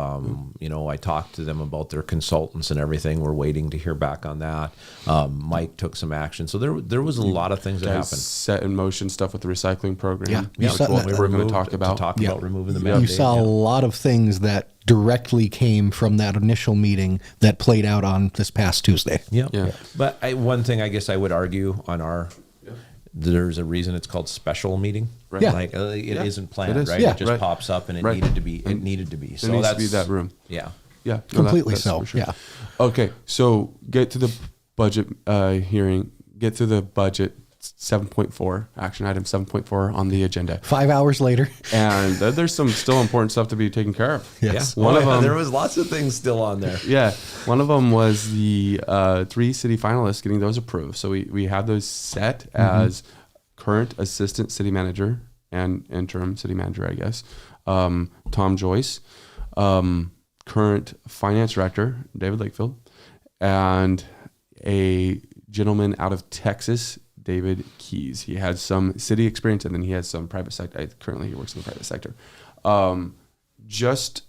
I talked to them about their consultants and everything. We're waiting to hear back on that. Mike took some action. So there was a lot of things that happened. Set in motion stuff with the recycling program. Yeah. Which what we were going to talk about. About removing the You mandate. saw a lot of things that directly came from that initial meeting that played out on this past Tuesday. Yeah. Yeah. But one thing I guess I would argue on there's a reason it's called special meeting. Right. Yeah. Like it isn't planned, It is. right? Yeah. It just Right. pops up and it Right. needed to be. It And needed to be. There So needs that's to be that room. Yeah. Yeah. No, Completely that's so. for sure. Yeah. Okay. So get to the budget hearing. Get to the budget 7.4, action item 7.4 on the agenda. 5 hours later. And there's some still important stuff to be taken care of. Yes. One of them, there was lots of things still on there. yeah, one of them was the 3 city finalists, getting those approved. So we had those set as current assistant city manager and interim city manager, I guess. Tom Joyce, current finance director, David Lakefield, and a gentleman out of Texas, David Keys. He had some city experience, and then he has some private sector. Currently, he works in the private sector. Just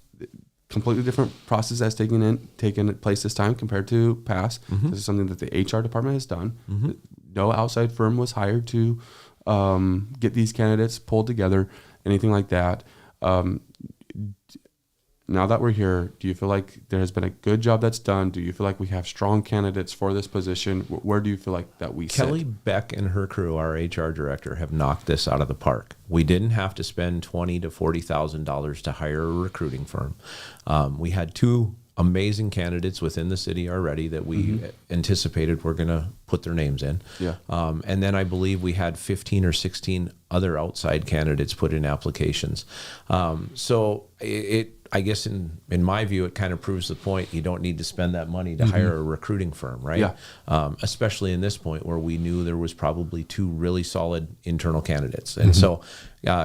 completely different process that's taken place this time compared to past. This is something that the HR department has done. No outside firm was hired to get these candidates pulled together, anything like that. Now that we're here, do you feel like there has been a good job that's done? Do you feel like we have strong candidates for this position? Where do you feel like that we Kelly sit? Beck and her crew, our HR director, have knocked this out of the park. We didn't have to spend $20,000 to $40,000 to hire a recruiting firm. We had 2 amazing candidates within the city already that we anticipated were going to put their names in. Yeah. And then I believe we had 15 or 16 other outside candidates put in applications. So I guess in my view, it kind of proves the point. You don't need to spend that money to hire a recruiting firm, right? Yeah. Especially in this point where we knew there was probably 2 really solid internal candidates. And so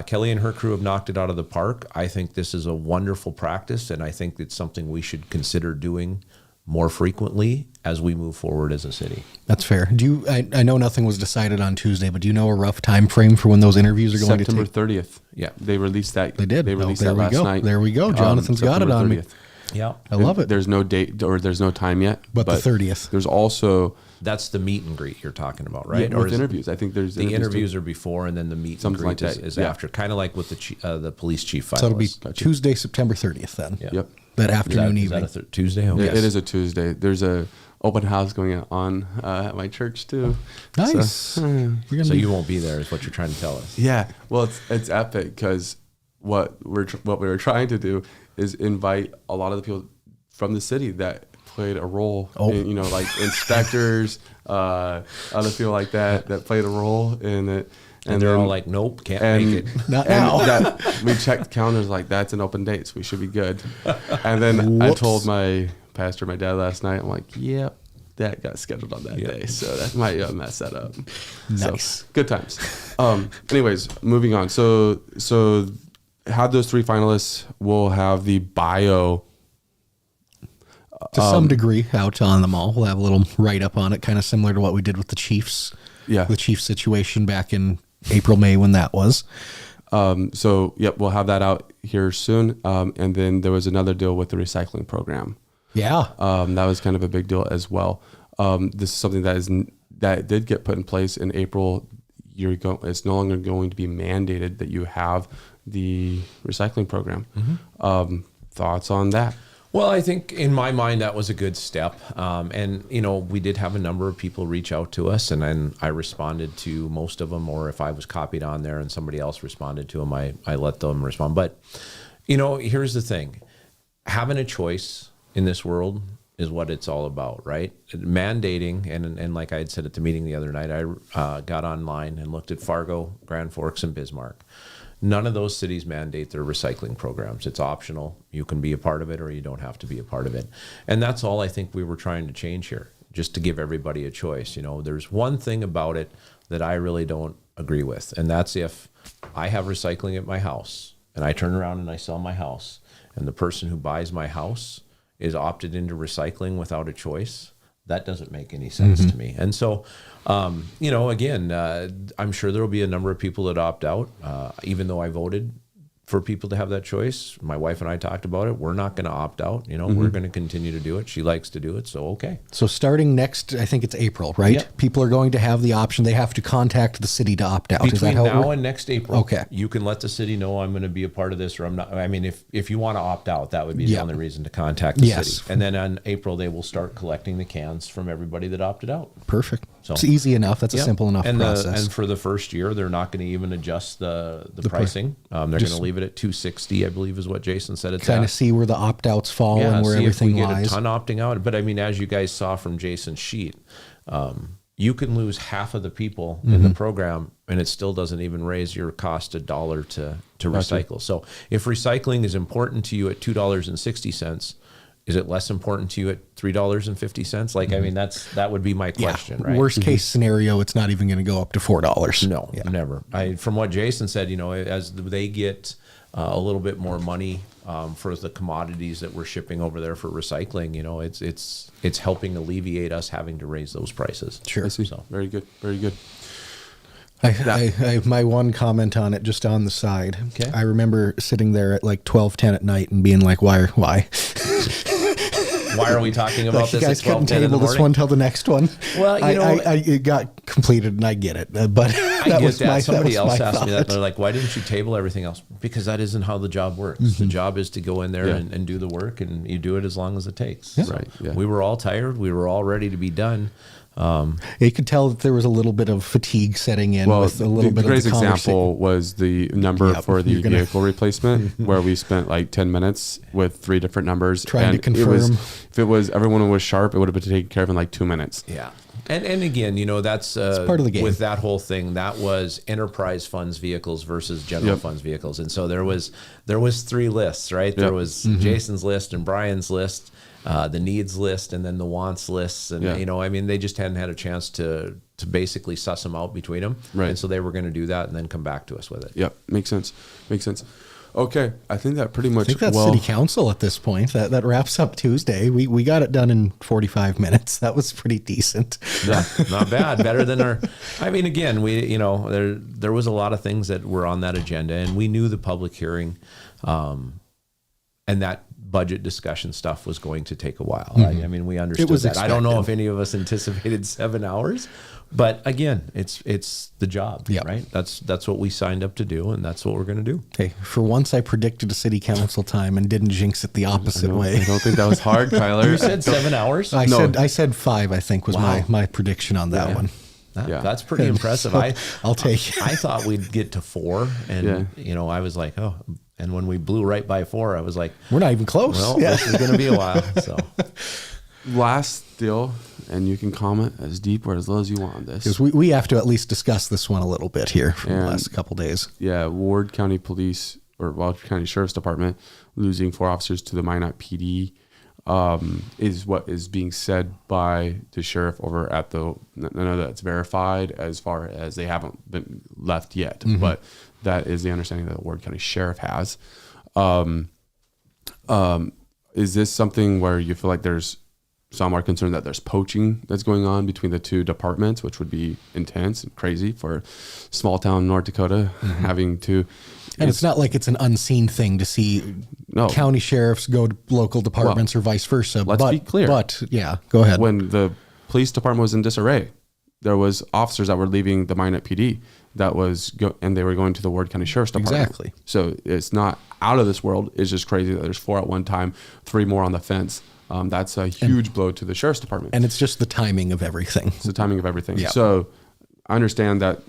Kelly and her crew have knocked it out of the park. I think this is a wonderful practice, and I think it's something we should consider doing more frequently as we move forward as a city. That's fair. I know nothing was decided on Tuesday, but do you know a rough time frame for when those interviews are going September to take? 30th. Yeah. They released that. They did. They released there that we last go. night. There we go. Jonathan's got it September on me. 30th. Yeah. I love it. There's no date or there's no time yet. But the 30th. There's also That's the meet and greet you're talking about, right? with interviews. I think there's the interviews too. are before, and then the meet and Something greet like that. is Yeah. after, kind of like with the police chief finalists. So it'll be Tuesday, September 30th then. Yeah. Yep. That Is afternoon, that evening. a Tuesday? Okay. It is a Tuesday. There's a open house going on at my church too. Nice. So, You're gonna So be- you won't be there, is what you're trying to tell us. yeah. Well, it's epic because what we were trying to do is invite a lot of the people from the city that played a role. In, like inspectors, other people like that played a role in it. And they're then- all like, nope, can't make it. Not and now. we checked calendars like that's an open date, so we should be good. And then I Whoops. told my pastor, my dad last night, I'm like, yep, that got scheduled on that day, so that might mess that up. Nice. So, good times. Anyways, moving on. So had those 3 finalists. We'll have the bio. To some degree, out on them all. We'll have a little write-up on it, kind of similar to what we did with the Chiefs. Yeah. The Chiefs situation back in April, May, when that was. We'll have that out here soon. And then there was another deal with the recycling program. Yeah. That was kind of a big deal as well. This is something that did get put in place in April. It's no longer going to be mandated that you have the recycling program. Thoughts on that? Well, I think in my mind that was a good step, and we did have a number of people reach out to us, and then I responded to most of them, or if I was copied on there and somebody else responded to them, I let them respond. But here's the thing: having a choice in this world is what it's all about, right? Mandating, and like I had said at the meeting the other night, I got online and looked at Fargo, Grand Forks, and Bismarck. None of those cities mandate their recycling programs. It's optional. You can be a part of it or you don't have to be a part of it. And that's all I think we were trying to change here, just to give everybody a choice. There's one thing about it that I really don't agree with, and that's if I have recycling at my house and I turn around and I sell my house, and the person who buys my house is opted into recycling without a choice. That doesn't make any sense to me. And so, again, I'm sure there will be a number of people that opt out, even though I voted for people to have that choice. My wife and I talked about it. We're not going to opt out. We're going to continue to do it. She likes to do it. So, okay. So starting next, I think it's April, right? Yep. People are going to have the option. They have to contact the city to opt out. Between Is that how now and next April, okay, you can let the city know I'm going to be a part of this or I'm not. I mean, if you want to opt out, that would be the only reason to contact the city. And then in April, they will start collecting the cans from everybody that opted out. Perfect. So it's easy enough. That's a simple enough process. And for the first year, they're not going to even adjust the pricing. They're going to leave it at $260, I believe, is what Jason said. It's kind of see where the opt-outs fall and where everything lies. If we get a ton opting out. But I mean, as you guys saw from Jason's sheet, you can lose half of the people in the program, and it still doesn't even raise your cost $1 to recycle. So if recycling is important to you at $2.60, is it less important to you at $3.50? Like, I mean, that would be my question, right? Worst case scenario, it's not even going to go up to $4. No, never. From what Jason said, as they get a little bit more money for the commodities that we're shipping over there for recycling, it's helping alleviate us having to raise those prices. Sure. I see. So very good. Very good. I my one comment on it just on the side. Okay. I remember sitting there at like 12:10 at night and being like, why? Why are we talking about this? You guys couldn't table this one till the next one. Well, it got completed and I get it, but I get that. Somebody else asked me that. They're like, "Why didn't you table everything else?" Because that isn't how the job works. The job is to go in there and do the work, and you do it as long as it takes. Yeah. So right. Yeah. We were all tired. We were all ready to be done. You could tell that there was a little bit of fatigue setting in with a little bit of the greatest example was the number for the vehicle replacement, where we spent like 10 minutes with 3 different numbers. Trying to confirm. If it was everyone was sharp, it would have been taken care of in like 2 minutes. Yeah. And again, that's part of the game. With that whole thing, that was enterprise funds vehicles versus general funds vehicles. And so there was 3 lists, right? There was Jason's list and Brian's list, the needs list, and then the wants lists. And, they just hadn't had a chance to basically suss them out between them. Right. And so they were going to do that and then come back to us with it. Yep. Makes sense. Okay. I think that pretty much. I think that's city council at this point. That wraps up Tuesday. We got it done in 45 minutes. That was pretty decent. Yeah, not bad. Better than our. I mean, again, there was a lot of things that were on that agenda, and we knew the public hearing, and that budget discussion stuff was going to take a while. I mean, we understood that. Expected. I don't know if any of us anticipated 7 hours, but again, it's the job, right? That's what we signed up to do, and that's what we're going to do. Okay, for once I predicted a city council time and didn't jinx it the opposite way. I don't think that was hard, Tyler. You said 7 hours? I said 5, I think, was my prediction on that one. That's pretty impressive. So I'll take it. I thought we'd get to 4, and I was like, oh. And when we blew right by 4, I was like, we're not even close. Well, this is going to be a while. So, last deal, and you can comment as deep or as low as you want on this. Because we have to at least discuss this one a little bit here from the last couple days. Yeah, Ward County Police or Ward County Sheriff's Department losing 4 officers to the Minot PD is what is being said by the sheriff over at the. None of that's verified as far as they haven't been left yet, but that is the understanding that the Ward County Sheriff has. Is this something where you feel like some are concerned that there's poaching that's going on between the 2 departments, which would be intense and crazy for small town North Dakota having to. And it's not like it's an unseen thing to see county sheriffs go to local departments or vice versa. Let's be clear. But go ahead. When the police department was in disarray, there was officers that were leaving the Minot PD. that was and they were going to the Ward County Sheriff's Department. Exactly. So it's not out of this world. It's just crazy that there's 4 at one time, 3 more on the fence. That's a huge blow to the Sheriff's Department. And it's just the timing of everything. It's the timing of everything. Yeah. So I understand that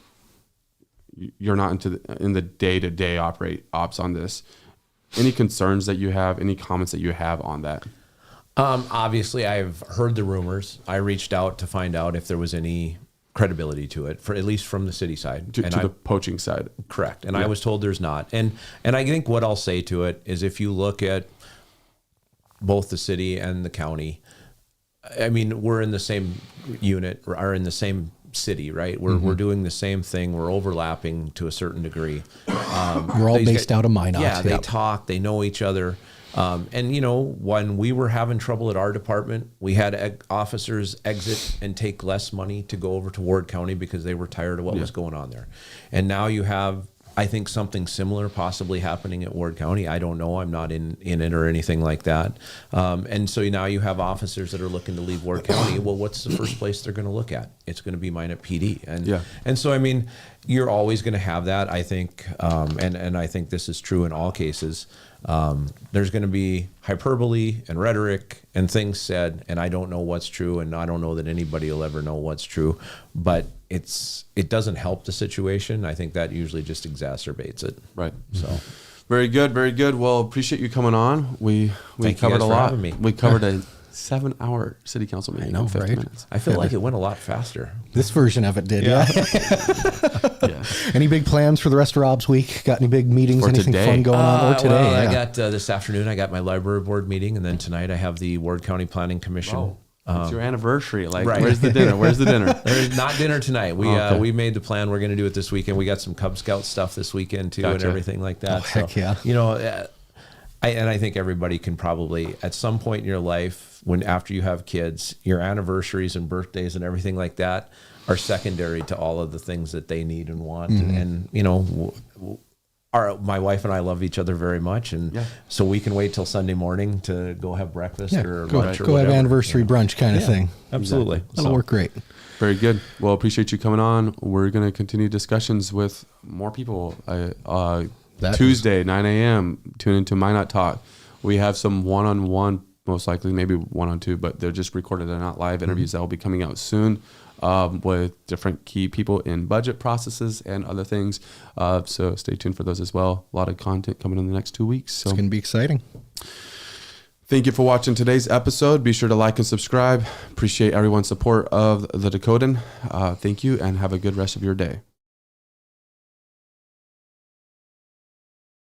you're not in the day-to-day ops on this. Any concerns that you have, any comments that you have on that? Obviously, I've heard the rumors. I reached out to find out if there was any credibility to it, for at least from the city side. To the poaching side. Correct. And I was told there's not. And I think what I'll say to it is, if you look at both the city and the county, I mean, we're in the same unit, or in the same city, right? We're doing the same thing. We're overlapping to a certain degree. We're all based out of Minot. Yeah, they talk, they know each other. And, you know, when we were having trouble at our department, we had officers exit and take less money to go over to Ward County because they were tired of what was going on there. And now you have, I think, something similar possibly happening at Ward County. I don't know. I'm not in it or anything like that. And so now you have officers that are looking to leave Ward County. Well, what's the first place they're going to look at? It's going to be Minot PD. And so, I mean, you're always going to have that, I think. And I think this is true in all cases. There's going to be hyperbole and rhetoric and things said, and I don't know what's true, and I don't know that anybody will ever know what's true, but it doesn't help the situation. I think that usually just exacerbates it. Right. So very good, very good. Well, appreciate you coming on. We covered a lot. We covered a 7-hour city council meeting. I know, in 50 right? minutes. I feel like it went a lot faster. This version of it did, yeah. Any big plans for the rest of Rob's week? Got any big meetings, For anything today? fun going on? Or today? Well, I got this afternoon, I got my library board meeting, and then tonight I have the Ward County Planning Commission. It's your anniversary. Like, right. Where's the dinner? Where's the dinner? There's not dinner tonight. We made the plan. We're going to do it this weekend. We got some Cub Scout stuff this weekend too, and everything like that. Oh, heck yeah. You know, I think everybody can probably, at some point in your life, after you have kids, your anniversaries and birthdays and everything like that are secondary to all of the things that they need and want. And you know, my wife and I love each other very much, and so we can wait till Sunday morning to go have breakfast or lunch or go whatever. have anniversary brunch kind of thing. Absolutely. That'll work great. Very good. Well, appreciate you coming on. We're going to continue discussions with more people. Tuesday, 9 a.m., tune into Minot Talk. We have some one-on-one, most likely, maybe one-on-two, but they're just recorded. They're not live interviews that will be coming out soon with different key people in budget processes and other things. So stay tuned for those as well. A lot of content coming in the next 2 weeks. So It's going to be exciting. thank you for watching today's episode. Be sure to like and subscribe. Appreciate everyone's support of the Dakotan. Thank you, and have a good rest of your day.